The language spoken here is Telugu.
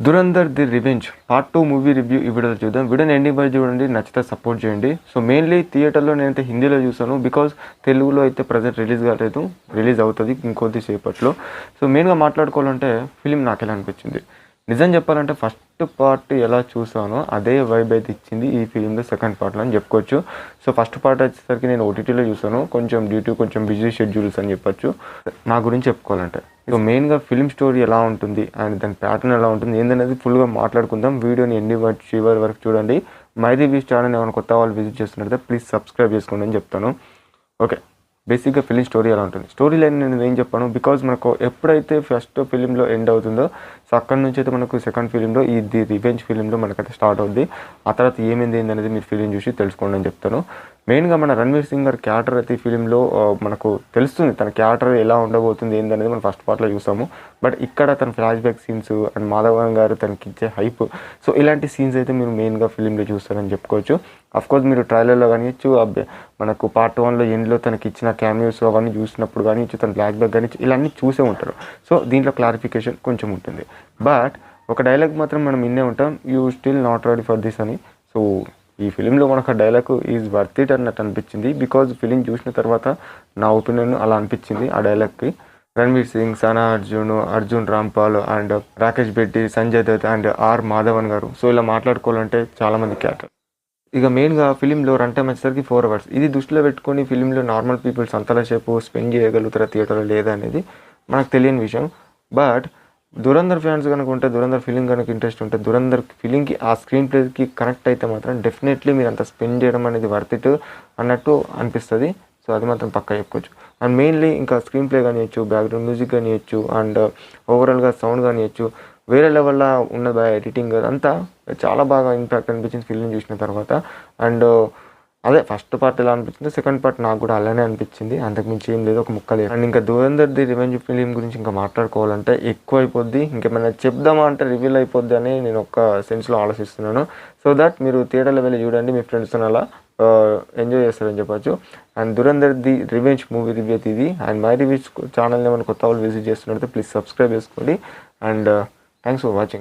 Dhurandhar the revenge part 2 movie review ఈ వీడియోలో చూద్దాం. వీడియోని ఎండింగ్ వరకు చూడండి, నచ్చితే సపోర్ట్ చేయండి. సో మెయిన్లీ థియేటర్లో నేనైతే హిందీలో చూసాను, బికాజ్ తెలుగులో అయితే ప్రజెంట్ రిలీజ్ కాలేదు, రిలీజ్ అవుతుంది ఇంకొద్ది సేపట్లో. సో మెయిన్గా మాట్లాడుకోవాలంటే ఫిలిం నాకు ఎలా అనిపించింది, నిజం చెప్పాలంటే ఫస్ట్ పార్ట్ ఎలా చూసానో అదే వైబ్ అయితే ఇచ్చింది ఈ ఫిలింలో సెకండ్ పార్ట్లో అని చెప్పుకోవచ్చు. సో ఫస్ట్ పార్ట్ వచ్చేసరికి నేను ఓటీటీలో చూసాను, కొంచెం బిజీ షెడ్యూల్స్ అని చెప్పొచ్చు. నా గురించి చెప్పుకోవాలంటే సో మెయిన్గా ఫిలిం స్టోరీ ఎలా ఉంటుంది అండ్ దాని ప్యాటర్న్ ఎలా ఉంటుంది ఏందనేది ఫుల్గా మాట్లాడుకుందాం. వీడియోని చివరి వరకు చూడండి. మై రివ్యూస్ ఛానల్ ఏమైనా కొత్త వాళ్ళు విజిట్ చేస్తున్నట్లయితే ప్లీజ్ సబ్స్క్రైబ్ చేసుకోండి అని చెప్తాను. ఓకే, బేసిక్గా ఫిలిం స్టోరీ ఎలా ఉంటుంది, స్టోరీ లైన్ నేను ఏం చెప్పాను, బికాజ్ మనకు ఎప్పుడైతే ఫస్ట్ ఫిలింలో ఎండ్ అవుతుందో సో అక్కడి నుంచి అయితే మనకు సెకండ్ ఫిలింలో ఈ ది రివెంజ్ ఫిలింలో మనకైతే స్టార్ట్ అవుద్ది. ఆ తర్వాత ఏమైంది ఏందనేది మీరు ఫిలిం చూసి తెలుసుకోండి అని చెప్తాను. మెయిన్గా మన రణ్వీర్ సింగ్ గారి క్యారెక్టర్ అయితే ఈ ఫిలింలో మనకు తెలుస్తుంది, తన క్యారెక్టర్ ఎలా ఉండబోతుంది ఏందనేది మనం ఫస్ట్ పార్ట్లో చూసాము. బట్ ఇక్కడ తన flash back scenes and Madhavan గారు తనకి ఇచ్చే హైప్, సో ఇలాంటి సీన్స్ అయితే మీరు మెయిన్గా ఫిలింలో చూస్తారని చెప్పుకోవచ్చు. అఫ్కోర్స్ మీరు ట్రైలర్లో కానివచ్చు, మనకు పార్ట్ 1లో ఎండ్లో తనకి ఇచ్చిన క్యామియోస్ అవన్నీ చూసినప్పుడు కానీ తన బ్లాక్ బ్యాక్ కానీ ఇలా అన్నీ చూసే ఉంటారు. సో దీంట్లో క్లారిఫికేషన్ కొంచెం ఉంటుంది. బట్ ఒక డైలాగ్ మాత్రం మనం విన్నే ఉంటాం, you still not ready for this అని. సో ఈ ఫిలింలో మనకు ఆ డైలాగ్ ఈజ్ వర్త్ ఇట్ అన్నట్టు అనిపించింది, బికాజ్ ఫిలిం చూసిన తర్వాత నా ఒపీనియన్ అలా అనిపించింది ఆ డైలాగ్కి. రణ్వీర్ సింగ్, సనా అర్జున్ రాంపాల్ అండ్ రాకేష్ బెట్టి, సంజయ్ దత్ అండ్ ఆర్ మాధవన్ గారు, సో ఇలా మాట్లాడుకోవాలంటే చాలామంది క్యారెక్టర్. ఇక మెయిన్గా ఫిలింలో రన్ టైం వచ్చేసరికి 4 hours. ఇది దృష్టిలో పెట్టుకొని ఫిలింలో నార్మల్ పీపుల్స్ అంతలాసేపు స్పెండ్ చేయగలుగుతారా థియేటర్లో లేదా అనేది మనకు తెలియని విషయం. బట్ దురంధర్ ఫ్యాన్స్ కనుక ఉంటే, దురంధర్ ఫిలిం కనుక ఇంట్రెస్ట్ ఉంటే, దురంధర్ ఫిలింకి ఆ స్క్రీన్ ప్లేకి కనెక్ట్ అయితే మాత్రం డెఫినెట్లీ మీరు అంత స్పెండ్ చేయడం అనేది వర్త్ ఇట్ అన్నట్టు అనిపిస్తుంది. సో అది మాత్రం పక్కా చెప్పుకోవచ్చు. అండ్ మెయిన్లీ ఇంకా స్క్రీన్ ప్లే కానివ్వచ్చు, బ్యాక్గ్రౌండ్ మ్యూజిక్ కానివ్వచ్చు అండ్ ఓవరాల్గా సౌండ్ కానివ్వచ్చు వేరే లెవెల్లో ఉన్నది. ఎడిటింగ్ అంతా చాలా బాగా ఇంపాక్ట్ అనిపించింది ఫిలిం చూసిన తర్వాత. అండ్ అదే ఫస్ట్ పార్ట్ ఎలా అనిపించింది, సెకండ్ పార్ట్ నాకు కూడా అలానే అనిపించింది, అంతకుమించి ఏం లేదు, ఒక ముక్క లేదు. అండ్ ఇంకా దురంధర్ ది రివెంజ్ ఫిలిం గురించి ఇంకా మాట్లాడుకోవాలంటే ఎక్కువ అయిపోద్ది, ఇంకేమైనా చెప్దామా అంటే రివీల్ అయిపోద్ది అని నేను ఒక సెన్స్లో ఆలోచిస్తున్నాను. సో దట్ మీరు థియేటర్లో వెళ్ళి చూడండి, మీ ఫ్రెండ్స్తో అలా ఎంజాయ్ చేస్తారని చెప్పచ్చు. And Dhurandhar the revenge movie review ఇది. అండ్ మై రివ్యూస్ ఛానల్ని ఏమైనా కొత్త వాళ్ళు విజిట్ చేస్తున్నట్లయితే ప్లీజ్ సబ్స్క్రైబ్ చేసుకోండి. And thanks for watching.